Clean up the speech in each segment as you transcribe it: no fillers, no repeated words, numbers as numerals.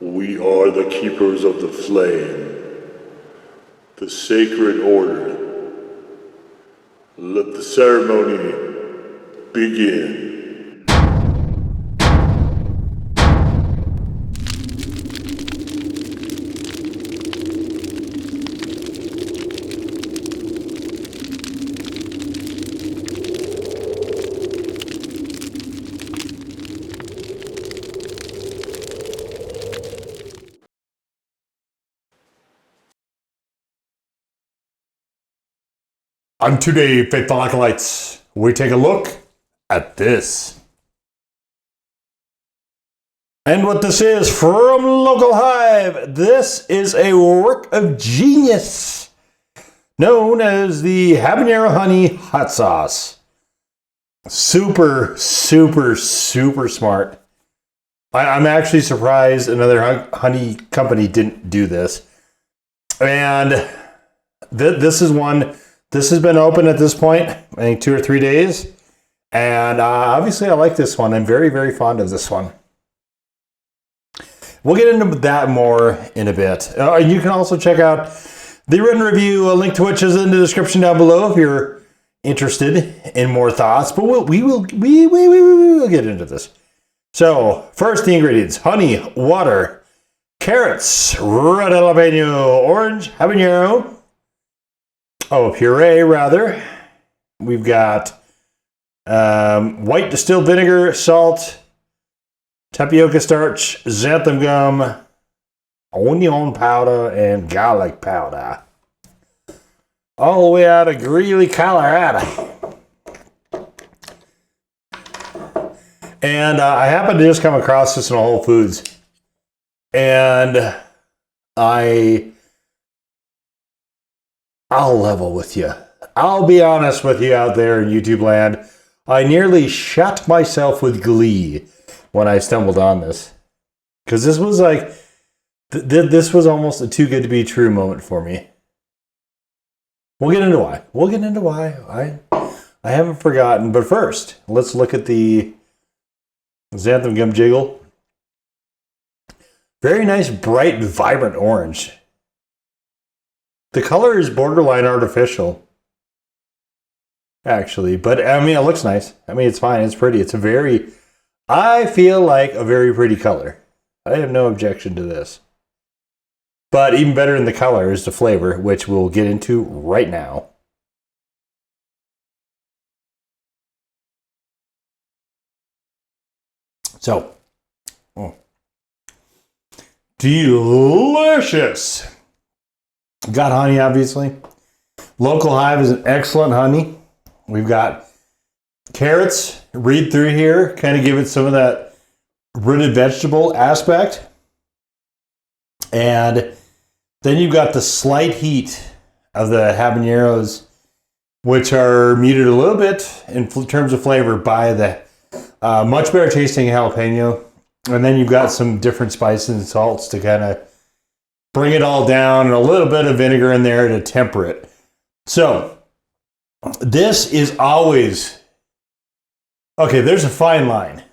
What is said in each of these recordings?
We are the keepers of the flame, the sacred order. Let the ceremony begin. And today, faithful acolytes, we take a look at this. And what this is from local Hive, this is a work of genius known as the Habanero Honey Hot Sauce. Super, super, super smart. I'm actually surprised another honey company didn't do this. And this is one... This has been open at this point, I think 2 or 3 days. And obviously I like this one. I'm very, very fond of this one. We'll get into that more in a bit. You can also check out the written review, a link to which is in the description down below if you're interested in more thoughts. But we will get into this. So first, the ingredients: honey, water, carrots, red jalapeno, orange habanero. Puree, rather. We've got white distilled vinegar, salt, tapioca starch, xanthan gum, onion powder, and garlic powder. All the way out of Greeley, Colorado. And I happened to just come across this in Whole Foods. And I'll level with you. I'll be honest with you out there in YouTube land. I nearly shot myself with glee when I stumbled on this. Because this was like, this was almost a too good to be true moment for me. We'll get into why. I haven't forgotten. But first, let's look at the xanthan gum jiggle. Very nice, bright, vibrant orange. The color is borderline artificial, actually, but I mean, it looks nice. I mean, it's fine. It's pretty. I feel like a very pretty color. I have no objection to this. But even better than the color is the flavor, which we'll get into right now. So, delicious. Got honey, obviously. Local Hive is an excellent honey. We've got carrots. Read through here. Kind of give it some of that rooted vegetable aspect. And then you've got the slight heat of the habaneros, which are muted a little bit in terms of flavor by the much better tasting jalapeno. And then you've got some different spices and salts to kind of bring it all down, and a little bit of vinegar in there to temper it. So, this is always... Okay, there's a fine line.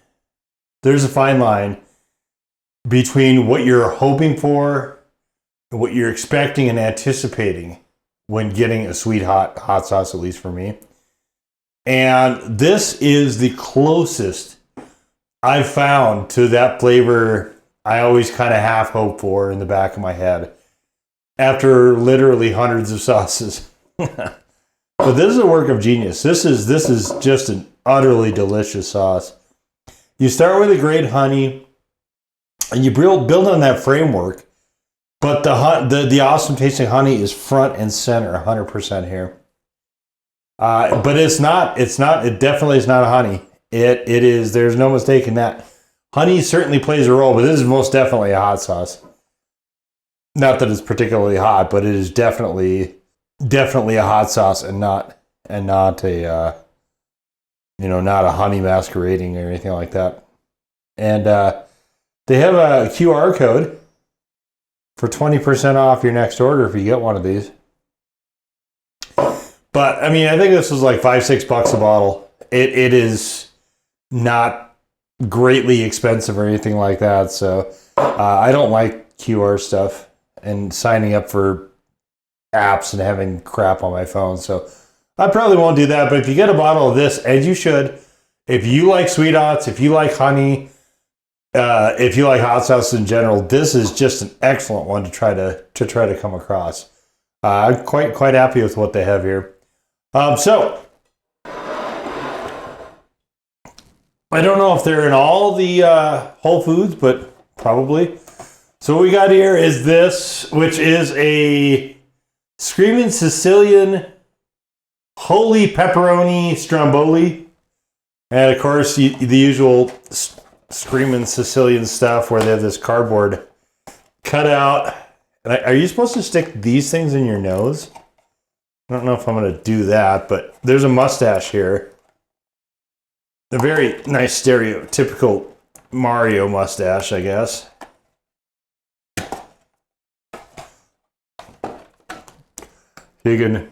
There's a fine line between what you're hoping for, and what you're expecting and anticipating when getting a sweet hot sauce, at least for me. And this is the closest I've found to that flavor I always kind of half hope for in the back of my head after literally hundreds of sauces. But this is a work of genius. This is just an utterly delicious sauce. You start with a great honey and you build on that framework, but the awesome tasting honey is front and center 100% here. But it definitely is not a honey. It is, there's no mistake in that. Honey certainly plays a role, but this is most definitely a hot sauce. Not that it's particularly hot, but it is definitely a hot sauce and not a not a honey masquerading or anything like that. And they have a QR code for 20% off your next order if you get one of these. But I mean, I think this was like $5-6 a bottle. It is not greatly expensive or anything like that. So I don't like QR stuff and signing up for apps and having crap on my phone. So I probably won't do that. But if you get a bottle of this, and you should, if you like sweet hots, if you like honey, if you like hot sauce in general, this is just an excellent one to try to come across. I'm quite happy with what they have here. So I don't know if they're in all the Whole Foods, but probably. So what we got here is this, which is a Screamin Sicilian Holy Pepperoni Stromboli. And of course, the usual Screamin Sicilian stuff where they have this cardboard cutout. And are you supposed to stick these things in your nose? I don't know if I'm going to do that, but there's a mustache here. A very nice stereotypical Mario mustache, I guess. You can,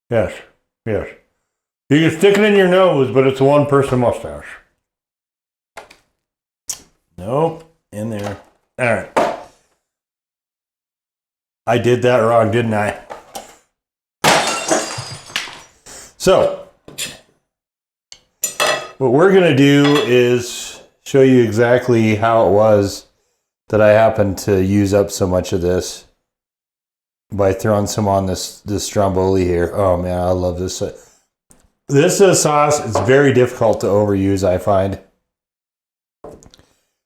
yes. You can stick it in your nose, but it's a one-person mustache. Nope, in there. All right. I did that wrong, didn't I? So, what we're going to do is show you exactly how it was that I happened to use up so much of this by throwing some on this stromboli here. Oh man, I love this. This sauce is very difficult to overuse, I find.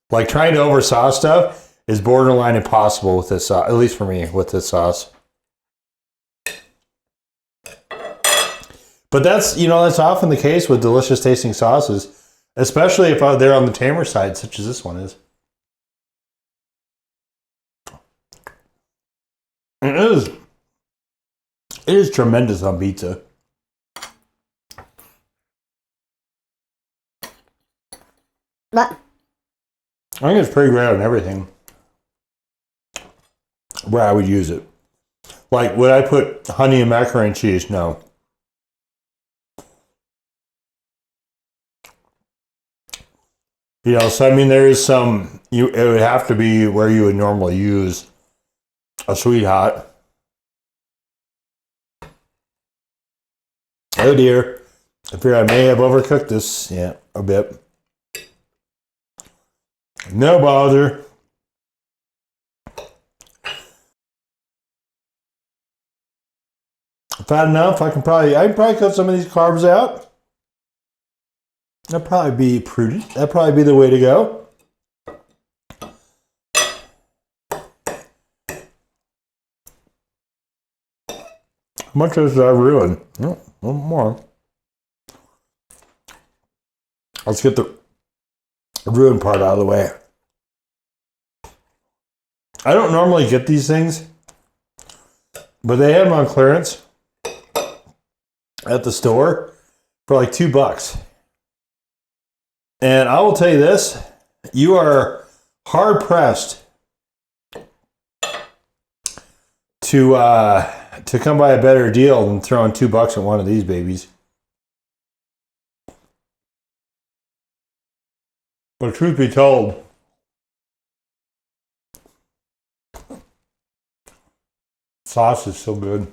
Like trying to oversauce stuff is borderline impossible with this sauce, at least for me, with this sauce. But that's often the case with delicious tasting sauces, especially if they're on the tamer side, such as this one is. It is tremendous on pizza. What? I think it's pretty great on everything where I would use it. Like, would I put honey and macaroni and cheese? No. So I mean, there is some, it would have to be where you would normally use a sweet hot. Oh dear. I fear I may have overcooked this. Yeah, a bit. No bother. If I had enough, I can probably cut some of these carbs out. That'd probably be prudent. That'd probably be the way to go. How much is that ruined? No, a little more. Let's get the ruined part out of the way. I don't normally get these things, but they have them on clearance at the store for like $2. And I will tell you this, you are hard pressed to come by a better deal than throwing $2 at one of these babies. But truth be told, sauce is so good.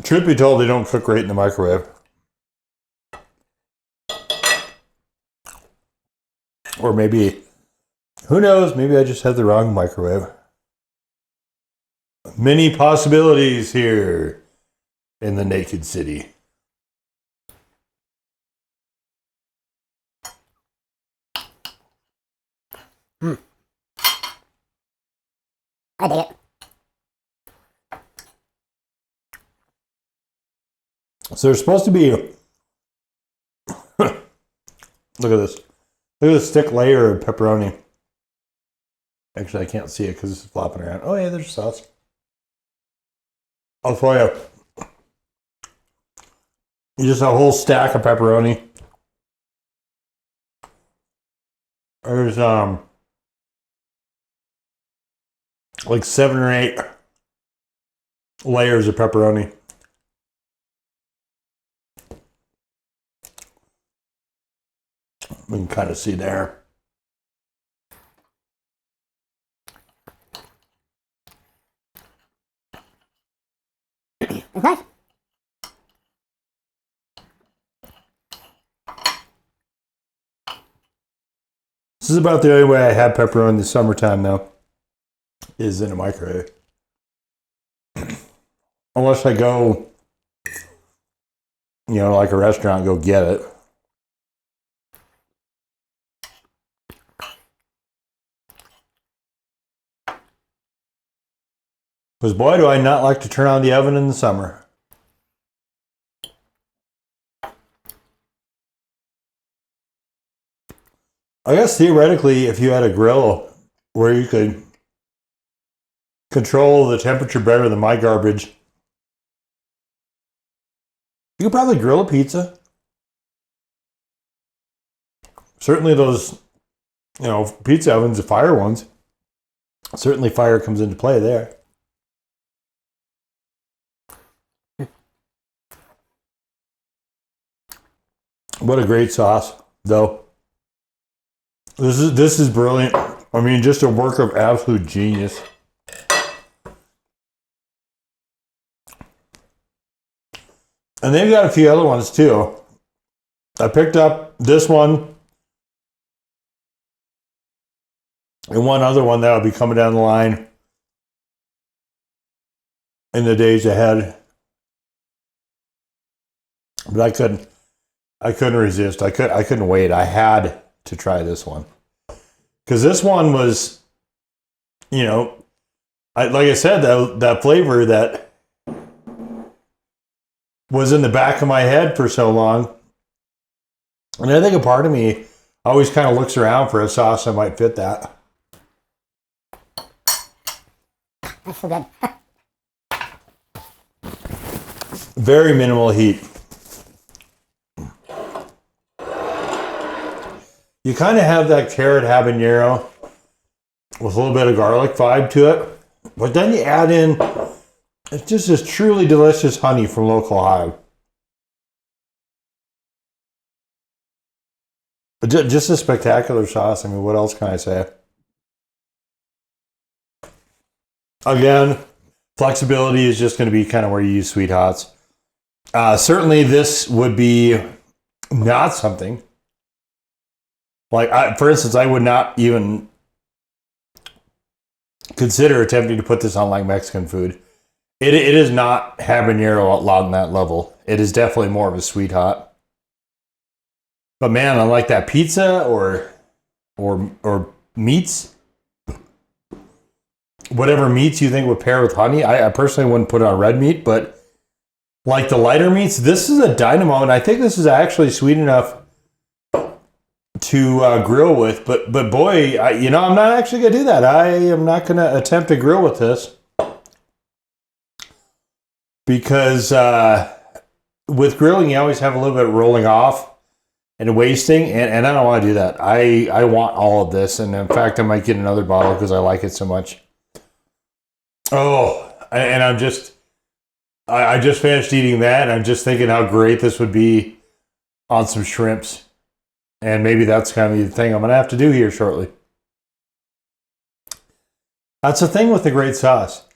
Truth be told, they don't cook great in the microwave. Or maybe, who knows, maybe I just have the wrong microwave. Many possibilities here in the Naked City. I dig it. So there's supposed to be, look at this. Look at this thick layer of pepperoni. Actually, I can't see it because it's flopping around. Oh yeah, there's sauce. I'll show you. You just have a whole stack of pepperoni. There's like 7 or 8 layers of pepperoni. We can kind of see there. Nice. This is about the only way I have pepperoni in the summertime, though, is in a microwave. Unless I go, like a restaurant, go get it. Because boy, do I not like to turn on the oven in the summer. I guess theoretically, if you had a grill where you could control the temperature better than my garbage, you could probably grill a pizza. Certainly those, pizza ovens, the fire ones. Certainly fire comes into play there. What a great sauce, though. This is brilliant. I mean, just a work of absolute genius. And they've got a few other ones too. I picked up this one and one other one that'll be coming down the line in the days ahead. But I couldn't resist. I couldn't wait. I had to try this one. Because this one was, like I said, that flavor that was in the back of my head for so long. And I think a part of me always kind of looks around for a sauce that might fit that. That's so good. Very minimal heat. You kind of have that carrot habanero with a little bit of garlic vibe to it. But then you add in, it's just this truly delicious honey from local Hive. Just a spectacular sauce. I mean, what else can I say? Again, flexibility is just going to be kind of where you use sweet hots. Certainly this would be not something. Like, for instance, I would not even consider attempting to put this on like Mexican food. It is not habanero along that level. It is definitely more of a sweet hot. But man, unlike that pizza or meats, whatever meats you think would pair with honey, I personally wouldn't put it on red meat, but like the lighter meats, this is a dynamo, and I think this is actually sweet enough to grill with. But boy, I'm not actually going to do that. I am not going to attempt to grill with this. Because with grilling, you always have a little bit rolling off and wasting, and I don't want to do that. I want all of this, and in fact, I might get another bottle because I like it so much. Oh, and I just finished eating that, and I'm just thinking how great this would be on some shrimps. And maybe that's kind of the thing I'm going to have to do here shortly. That's the thing with the great sauce,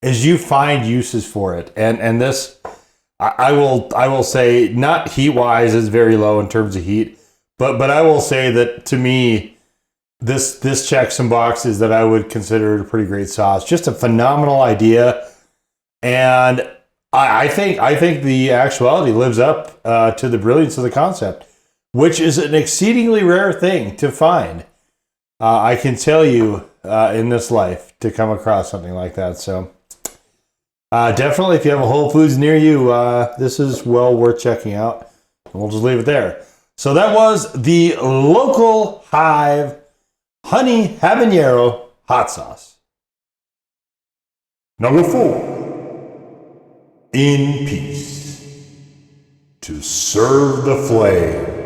is you find uses for it. And this, I will say, not heat-wise is very low in terms of heat, but I will say that to me, this checks some boxes that I would consider a pretty great sauce. Just a phenomenal idea. And I think the actuality lives up to the brilliance of the concept, which is an exceedingly rare thing to find. I can tell you in this life to come across something like that. So definitely, if you have a Whole Foods near you, this is well worth checking out. And we'll just leave it there. So that was the local Hive honey habanero hot sauce. Number 4. In peace, to serve the flame.